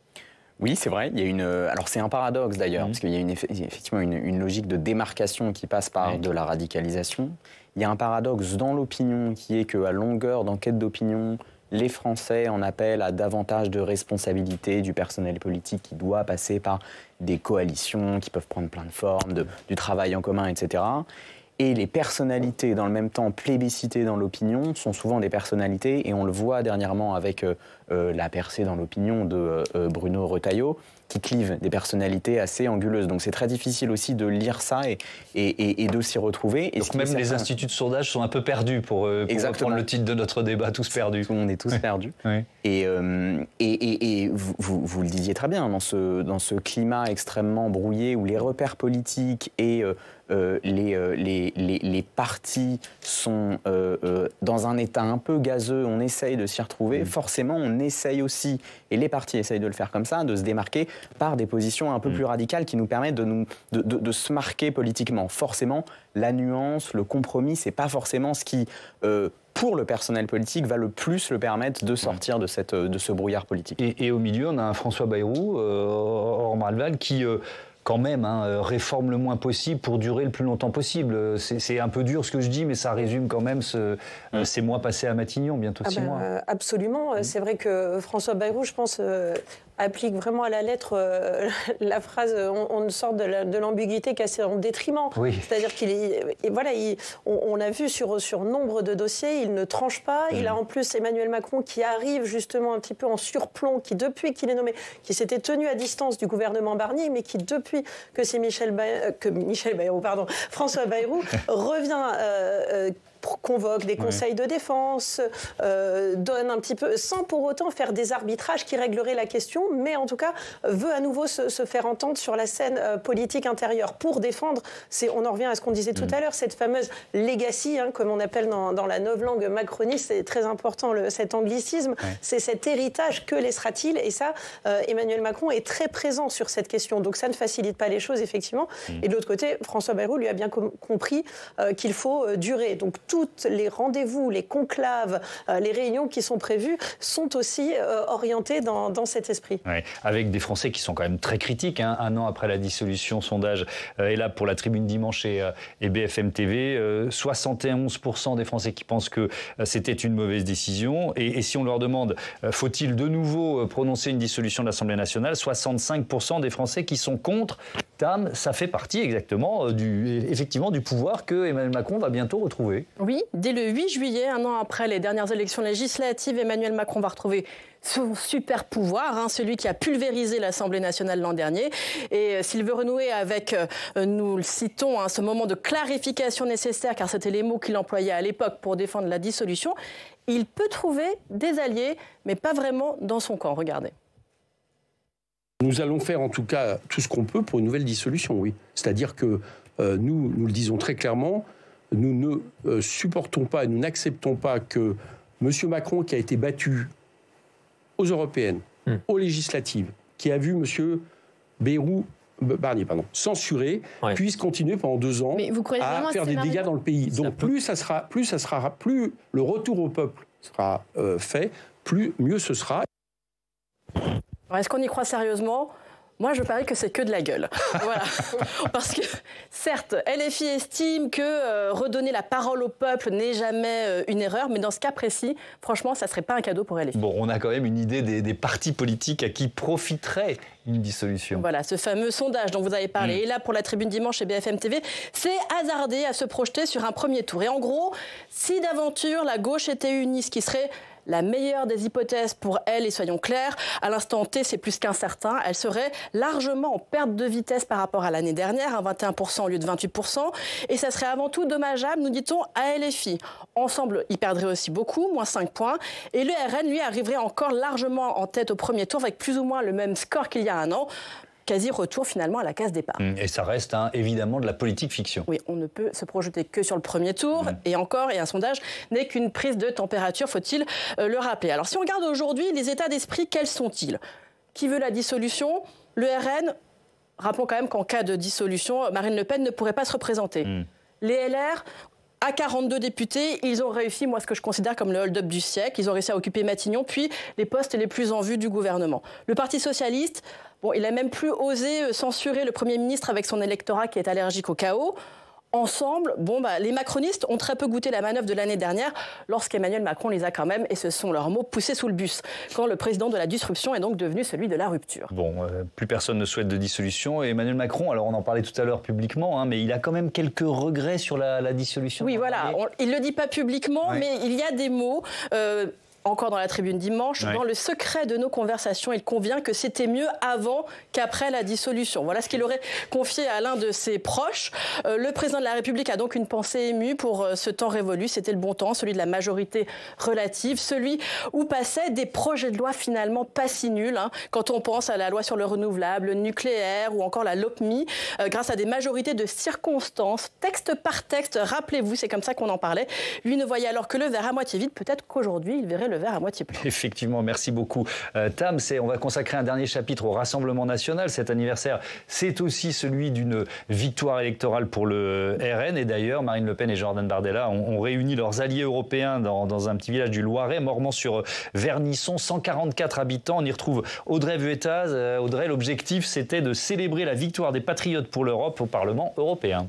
S10: Oui, c'est vrai. Il y a une. Alors c'est un paradoxe d'ailleurs, parce qu'il y a effectivement une logique de démarcation qui passe par de la radicalisation. Il y a un paradoxe dans l'opinion qui est qu'à longueur d'enquête d'opinion, les Français en appellent à davantage de responsabilité du personnel politique qui doit passer par des coalitions qui peuvent prendre plein de formes, du travail en commun, etc. Et les personnalités, dans le même temps plébiscitées dans l'opinion, sont souvent des personnalités, et on le voit dernièrement avec la percée dans l'opinion de Bruno Retailleau, qui clivent des personnalités assez anguleuses. Donc c'est très difficile aussi de lire ça et de s'y retrouver.
S1: Donc même les instituts de sondage sont un peu perdus pour reprendre le titre de notre débat, tous perdus.
S10: On est tous perdus. Oui. Et vous le disiez très bien, dans ce climat extrêmement brouillé où les repères politiques et les partis sont dans un état un peu gazeux, on essaye de s'y retrouver, forcément on essaye aussi, et les partis essayent de le faire comme ça, de se démarquer par des positions un peu plus radicales qui nous permettent de se marquer politiquement. Forcément, la nuance, le compromis, c'est pas forcément ce qui, pour le personnel politique, va le plus le permettre de sortir de ce brouillard politique.
S1: Et au milieu, on a un François Bayrou, hors Marleval, qui... quand même, réforme le moins possible pour durer le plus longtemps possible. C'est un peu dur ce que je dis, mais ça résume quand même ces mois passés à Matignon, bientôt 6 mois.
S9: Absolument. C'est vrai que François Bayrou, je pense, applique vraiment à la lettre la phrase « on sort de l'ambiguïté cassée en détriment ». Oui. C'est-à-dire on a vu sur nombre de dossiers, il ne tranche pas. Il a en plus Emmanuel Macron qui arrive justement un petit peu en surplomb, qui depuis qu'il est nommé, qui s'était tenu à distance du gouvernement Barnier, mais qui depuis que c'est François Bayrou revient... convoque des conseils de défense, donne un petit peu, sans pour autant faire des arbitrages qui régleraient la question, mais en tout cas veut à nouveau se faire entendre sur la scène politique intérieure pour défendre, on en revient à ce qu'on disait tout à l'heure, cette fameuse legacy, comme on appelle dans la novlangue macroniste, c'est très important cet anglicisme, c'est cet héritage, que laissera-t-il ? Et ça, Emmanuel Macron est très présent sur cette question, donc ça ne facilite pas les choses, effectivement. Et de l'autre côté, François Bayrou lui a bien compris qu'il faut durer. Donc tous les rendez-vous, les conclaves, les réunions qui sont prévues sont aussi orientées dans cet esprit.
S1: Ouais, avec des Français qui sont quand même très critiques. Un an après la dissolution, sondage est là pour la Tribune Dimanche et BFM TV. 71% des Français qui pensent que c'était une mauvaise décision. Et si on leur demande, faut-il de nouveau prononcer une dissolution de l'Assemblée nationale, 65% des Français qui sont contre. Tam, ça fait partie exactement effectivement du pouvoir que Emmanuel Macron va bientôt retrouver.
S15: Oui, dès le 8 juillet, un an après les dernières élections législatives, Emmanuel Macron va retrouver son super pouvoir, celui qui a pulvérisé l'Assemblée nationale l'an dernier. Et s'il veut renouer avec, nous le citons, ce moment de clarification nécessaire, car c'était les mots qu'il employait à l'époque pour défendre la dissolution, il peut trouver des alliés, mais pas vraiment dans son camp. Regardez.
S19: Nous allons faire en tout cas tout ce qu'on peut pour une nouvelle dissolution, oui. C'est-à-dire que nous le disons très clairement, nous ne supportons pas et nous n'acceptons pas que M. Macron, qui a été battu aux européennes, aux législatives, qui a vu M. Barnier censuré, puisse continuer pendant 2 ans à faire des dégâts dans le pays. Donc plus le retour au peuple sera fait, mieux ce sera.
S15: Alors, est-ce qu'on y croit sérieusement ? Moi, je parie que c'est que de la gueule. Voilà. Parce que, certes, LFI estime que redonner la parole au peuple n'est jamais une erreur, mais dans ce cas précis, franchement, ça ne serait pas un cadeau pour LFI.
S1: Bon, on a quand même une idée des partis politiques à qui profiterait une dissolution.
S15: Voilà, ce fameux sondage dont vous avez parlé. Et là, pour la Tribune Dimanche et BFM TV, c'est hasardé à se projeter sur un premier tour. Et en gros, si d'aventure la gauche était unie, ce qui serait la meilleure des hypothèses pour elle, et soyons clairs, à l'instant T, c'est plus qu'incertain. Elle serait largement en perte de vitesse par rapport à l'année dernière, à 21% au lieu de 28%. Et ça serait avant tout dommageable, nous dit-on, à LFI. Ensemble, il perdrait aussi beaucoup, moins 5 points. Et le RN, lui, arriverait encore largement en tête au premier tour, avec plus ou moins le même score qu'il y a un an. quasi-retour finalement à la case départ.
S1: Et ça reste évidemment de la politique fiction.
S15: Oui, on ne peut se projeter que sur le premier tour. Et un sondage n'est qu'une prise de température, faut-il le rappeler. Alors si on regarde aujourd'hui les états d'esprit, quels sont-ils? Qui veut la dissolution? Le RN, rappelons quand même qu'en cas de dissolution, Marine Le Pen ne pourrait pas se représenter. Les LR, à 42 députés, ils ont réussi, moi, ce que je considère comme le hold-up du siècle. Ils ont réussi à occuper Matignon, puis les postes les plus en vue du gouvernement. Le Parti socialiste, bon, il n'a même plus osé censurer le Premier ministre avec son électorat qui est allergique au chaos. Ensemble, les macronistes ont très peu goûté la manœuvre de l'année dernière lorsqu'Emmanuel Macron les a quand même, et ce sont leurs mots, poussés sous le bus, quand le président de la disruption est donc devenu celui de la rupture.
S1: Bon, plus personne ne souhaite de dissolution. Et Emmanuel Macron, alors on en parlait tout à l'heure publiquement, mais il a quand même quelques regrets sur la dissolution.
S15: Oui, voilà. Il ne le dit pas publiquement, mais il y a des mots... encore dans la tribune dimanche, dans le secret de nos conversations, il convient que c'était mieux avant qu'après la dissolution. Voilà ce qu'il aurait confié à l'un de ses proches. Le président de la République a donc une pensée émue pour ce temps révolu. C'était le bon temps, celui de la majorité relative, celui où passaient des projets de loi finalement pas si nuls. Quand on pense à la loi sur le renouvelable, le nucléaire ou encore la LOPMI, grâce à des majorités de circonstances, texte par texte, rappelez-vous, c'est comme ça qu'on en parlait. Lui ne voyait alors que le verre à moitié vide. Peut-être qu'aujourd'hui, il verrait le verre à moitié plein.
S1: Effectivement, merci beaucoup. Tam, on va consacrer un dernier chapitre au Rassemblement national. Cet anniversaire, c'est aussi celui d'une victoire électorale pour le RN. Et d'ailleurs, Marine Le Pen et Jordan Bardella ont réuni leurs alliés européens dans un petit village du Loiret, Mormant-sur-Vernisson, 144 habitants. On y retrouve Audrey Vuettaz. Audrey, l'objectif, c'était de célébrer la victoire des Patriotes pour l'Europe au Parlement européen.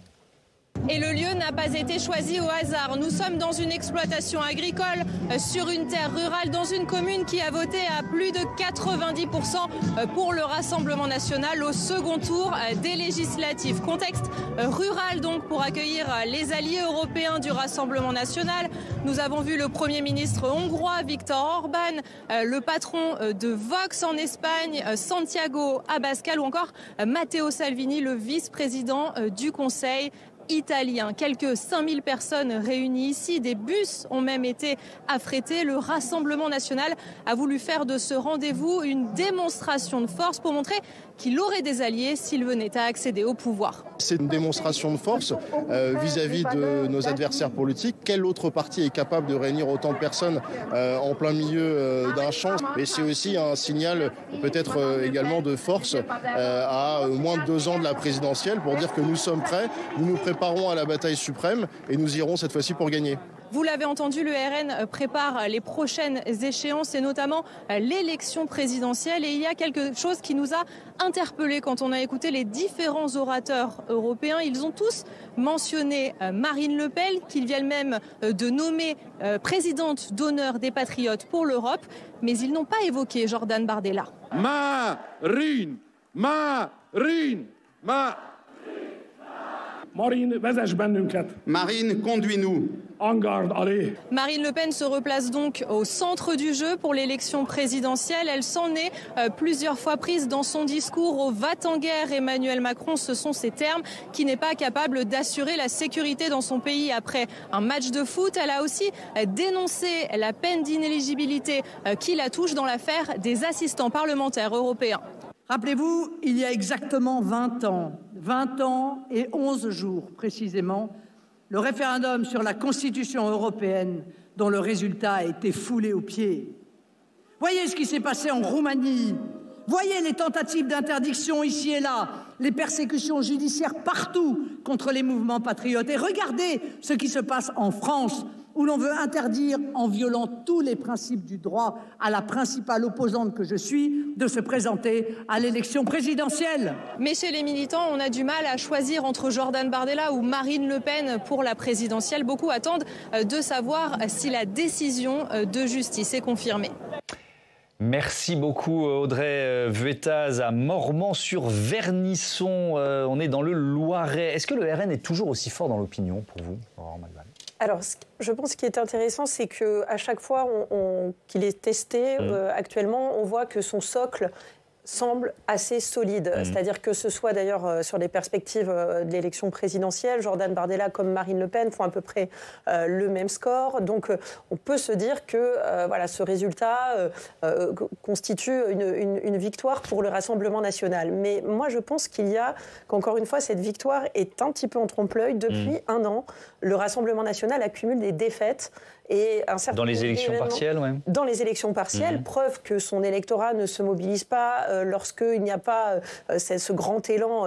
S20: Et le lieu n'a pas été choisi au hasard. Nous sommes dans une exploitation agricole, sur une terre rurale, dans une commune qui a voté à plus de 90% pour le Rassemblement national au second tour des législatives. Contexte rural donc pour accueillir les alliés européens du Rassemblement national. Nous avons vu le Premier ministre hongrois Viktor Orban, le patron de Vox en Espagne, Santiago Abascal, ou encore Matteo Salvini, le vice-président du Conseil italien. Quelques 5000 personnes réunies ici. Des bus ont même été affrétés. Le Rassemblement national a voulu faire de ce rendez-vous une démonstration de force pour montrer qu'il aurait des alliés s'il venait à accéder au pouvoir.
S21: C'est une démonstration de force vis-à-vis de nos adversaires politiques. Quel autre parti est capable de réunir autant de personnes en plein milieu d'un champ? Mais c'est aussi un signal peut-être également de force à moins de 2 ans de la présidentielle pour dire que nous sommes prêts, nous nous préparons à la bataille suprême et nous irons cette fois-ci pour gagner.
S20: Vous l'avez entendu, le RN prépare les prochaines échéances et notamment l'élection présidentielle. Et il y a quelque chose qui nous a interpellés quand on a écouté les différents orateurs européens. Ils ont tous mentionné Marine Le Pen, qu'ils viennent même de nommer présidente d'honneur des Patriotes pour l'Europe. Mais ils n'ont pas évoqué Jordan Bardella.
S22: Marine, conduis-nous. En garde, allez.
S20: Marine Le Pen se replace donc au centre du jeu pour l'élection présidentielle. Elle s'en est plusieurs fois prise dans son discours au va-t-en-guerre Emmanuel Macron. Ce sont ces termes, qui n'est pas capable d'assurer la sécurité dans son pays après un match de foot. Elle a aussi dénoncé la peine d'inéligibilité qui la touche dans l'affaire des assistants parlementaires européens.
S8: Rappelez-vous, il y a exactement 20 ans et 11 jours précisément, le référendum sur la Constitution européenne dont le résultat a été foulé aux pieds. Voyez ce qui s'est passé en Roumanie. Voyez les tentatives d'interdiction ici et là, les persécutions judiciaires partout contre les mouvements patriotes. Et regardez ce qui se passe en France, où l'on veut interdire, en violant tous les principes du droit, à la principale opposante que je suis, de se présenter à l'élection présidentielle.
S20: Mais chez les militants, on a du mal à choisir entre Jordan Bardella ou Marine Le Pen pour la présidentielle. Beaucoup attendent de savoir si la décision de justice est confirmée.
S1: Merci beaucoup Audrey Vuettaz à Mormant-sur-Vernisson. On est dans le Loiret. Est-ce que le RN est toujours aussi fort dans l'opinion pour vous, Aurore Malval ?
S9: Alors, je pense que ce qui est intéressant, c'est qu'à chaque fois qu'il est testé, actuellement, on voit que son socle semble assez solide. C'est-à-dire que ce soit d'ailleurs sur les perspectives de l'élection présidentielle, Jordan Bardella comme Marine Le Pen font à peu près le même score. Donc on peut se dire que voilà, ce résultat constitue une victoire pour le Rassemblement national. Mais moi je pense qu'encore une fois, cette victoire est un petit peu en trompe-l'œil. Depuis un an, le Rassemblement national accumule des défaites. Et un certain
S1: dans les élections partielles, ouais.
S9: Dans les élections partielles, preuve que son électorat ne se mobilise pas lorsqu'il n'y a pas ce grand élan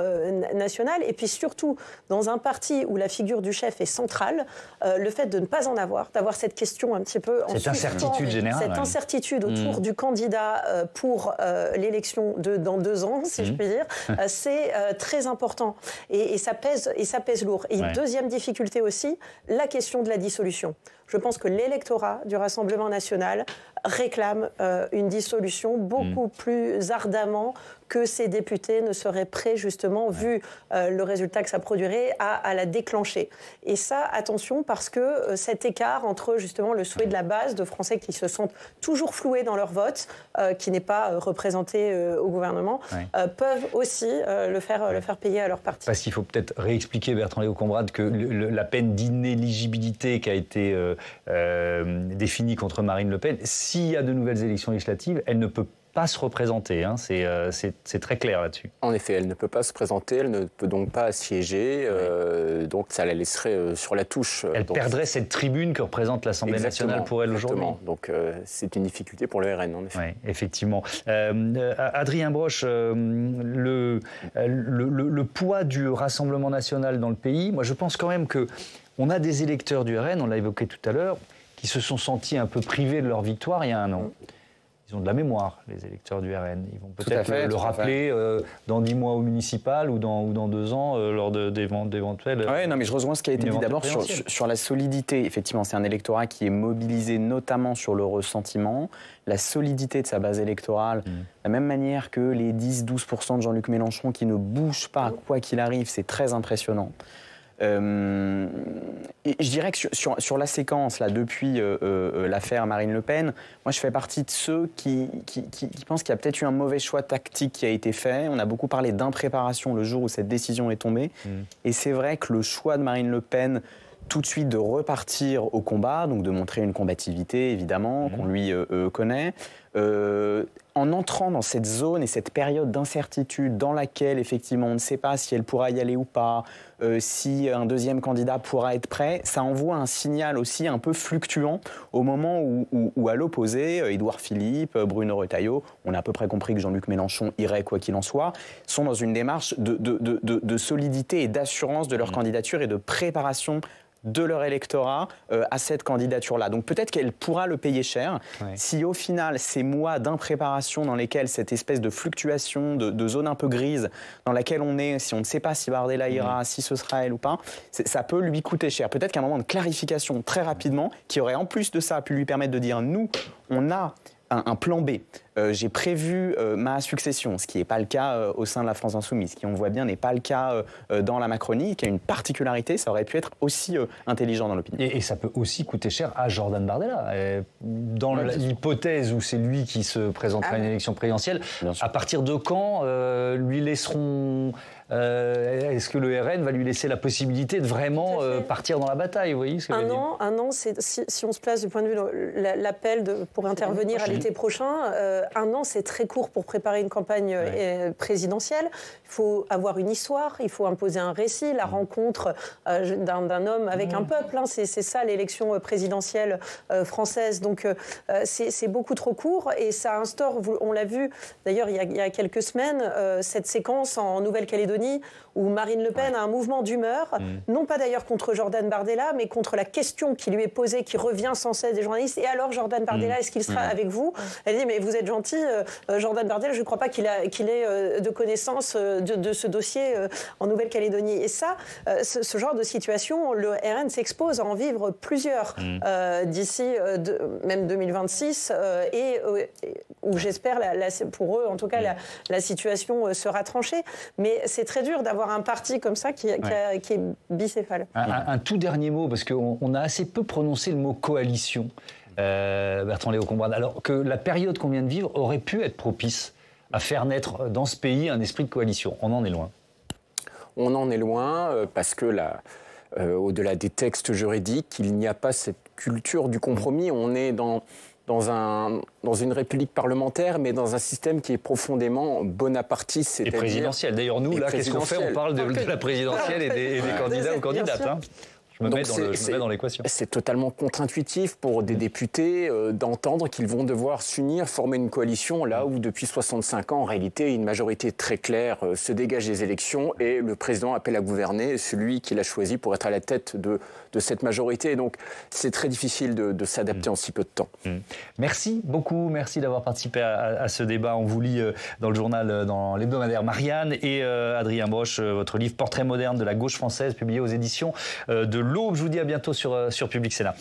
S9: national. Et puis surtout, dans un parti où la figure du chef est centrale, le fait de ne pas en avoir, d'avoir cette question un petit peu en
S1: cette incertitude générale.
S9: Cette incertitude autour du candidat pour l'élection dans 2 ans, si je puis dire, c'est très important. Et ça pèse lourd. Et deuxième difficulté aussi, la question de la dissolution. Je pense que l'électorat du Rassemblement national réclame une dissolution beaucoup plus ardemment que ces députés ne seraient prêts, justement, vu le résultat que ça produirait, à la déclencher. Et ça, attention, parce que cet écart entre, justement, le souhait de la base de Français qui se sentent toujours floués dans leur vote, qui n'est pas représenté au gouvernement, peuvent aussi le faire payer à leur parti.
S1: Parce qu'il faut peut-être réexpliquer, Bertrand-Léo Combrade, que la peine d'inéligibilité qui a été définie contre Marine Le Pen, s'il y a de nouvelles élections législatives, elle ne peut pas se représenter, hein. C'est très clair là-dessus.
S11: En effet, elle ne peut pas se présenter, elle ne peut donc pas siéger, donc ça la laisserait sur la touche.
S1: Elle perdrait cette tribune que représente l'Assemblée nationale pour elle aujourd'hui.
S11: Donc c'est une difficulté pour le RN, en effet.
S1: Oui, effectivement. Adrien Broche, le poids du Rassemblement national dans le pays, moi je pense quand même qu'on a des électeurs du RN, on l'a évoqué tout à l'heure, qui se sont sentis un peu privés de leur victoire il y a un an. Ils ont de la mémoire, les électeurs du RN. Ils vont peut-être le rappeler dans 10 mois au municipal ou dans 2 ans lors d'éventuels...
S10: Oui, non, mais je rejoins ce qui a été dit d'abord sur la solidité. Effectivement, c'est un électorat qui est mobilisé notamment sur le ressentiment, la solidité de sa base électorale, de la même manière que les 10-12% de Jean-Luc Mélenchon qui ne bougent pas, quoi qu'il arrive, c'est très impressionnant. Et je dirais que sur la séquence, là, depuis l'affaire Marine Le Pen, moi je fais partie de ceux qui pensent qu'il y a peut-être eu un mauvais choix tactique qui a été fait. On a beaucoup parlé d'impréparation le jour où cette décision est tombée. Et c'est vrai que le choix de Marine Le Pen, tout de suite de repartir au combat, donc de montrer une combativité évidemment qu'on lui connaît, en entrant dans cette zone et cette période d'incertitude dans laquelle effectivement on ne sait pas si elle pourra y aller ou pas, si un deuxième candidat pourra être prêt, ça envoie un signal aussi un peu fluctuant au moment où à l'opposé, Édouard Philippe, Bruno Retailleau, on a à peu près compris que Jean-Luc Mélenchon irait quoi qu'il en soit, sont dans une démarche de solidité et d'assurance de leur candidature et de préparation de leur électorat à cette candidature-là. Donc peut-être qu'elle pourra le payer cher si au final ces mois d'impréparation dans lesquels cette espèce de fluctuation, de zone un peu grise dans laquelle on est, si on ne sait pas si Bardella ira, si ce sera elle ou pas, ça peut lui coûter cher. Peut-être qu'un moment de clarification très rapidement qui aurait en plus de ça pu lui permettre de dire nous, on a un plan B. J'ai prévu ma succession, ce qui n'est pas le cas au sein de la France Insoumise, qui on voit bien n'est pas le cas dans la Macronie, qui a une particularité, ça aurait pu être aussi intelligent dans l'opinion.
S1: Et ça peut aussi coûter cher à Jordan Bardella. Dans l'hypothèse où c'est lui qui se présentera à une élection présidentielle, à partir de quand lui laisseront... est-ce que le RN va lui laisser la possibilité de vraiment partir dans la bataille, vous voyez ce que je veux dire ?
S9: Un an, si on se place du point de vue de l'appel pour intervenir à l'été prochain, un an c'est très court pour préparer une campagne présidentielle. Il faut avoir une histoire, il faut imposer un récit, la rencontre d'un homme avec un peuple. C'est ça l'élection présidentielle française. Donc c'est beaucoup trop court et ça instaure, on l'a vu d'ailleurs il y a quelques semaines, cette séquence en Nouvelle-Calédonie où Marine Le Pen a un mouvement d'humeur, non pas d'ailleurs contre Jordan Bardella, mais contre la question qui lui est posée, qui revient sans cesse des journalistes. Et alors, Jordan Bardella, est-ce qu'il sera avec vous ? Elle dit, mais vous êtes gentil, Jordan Bardella, je ne crois pas qu'il ait de connaissance de ce dossier en Nouvelle-Calédonie. Et ça, ce genre de situation, le RN s'expose à en vivre plusieurs d'ici même 2026, et où j'espère, pour eux en tout cas, la situation sera tranchée. Mais c'est très dur d'avoir un parti comme ça qui est bicéphale.
S1: Un tout dernier mot, parce qu'on a assez peu prononcé le mot coalition, Bertrand-Léo Combrade, alors que la période qu'on vient de vivre aurait pu être propice à faire naître dans ce pays un esprit de coalition. On en est loin.
S11: On en est loin parce que au-delà des textes juridiques, il n'y a pas cette culture du compromis. On est dans une république parlementaire, mais dans un système qui est profondément bonapartiste.
S1: Et présidentiel. D'ailleurs, nous, là, qu'est-ce qu'on fait? On parle de la présidentielle et des candidats ou candidates. Hein. Je me mets dans l'équation.
S11: C'est totalement contre-intuitif pour des députés d'entendre qu'ils vont devoir s'unir, former une coalition, là où depuis 65 ans, en réalité, une majorité très claire se dégage des élections et le président appelle à gouverner celui qu'il a choisi pour être à la tête de cette majorité. Et donc, c'est très difficile de s'adapter en si peu de temps.
S1: Merci beaucoup. Merci d'avoir participé à ce débat. On vous lit dans le journal, dans l'hebdomadaire Marianne et Adrien Broche, votre livre Portrait moderne de la gauche française, publié aux éditions de l'Aube. Je vous dis à bientôt sur Public Sénat.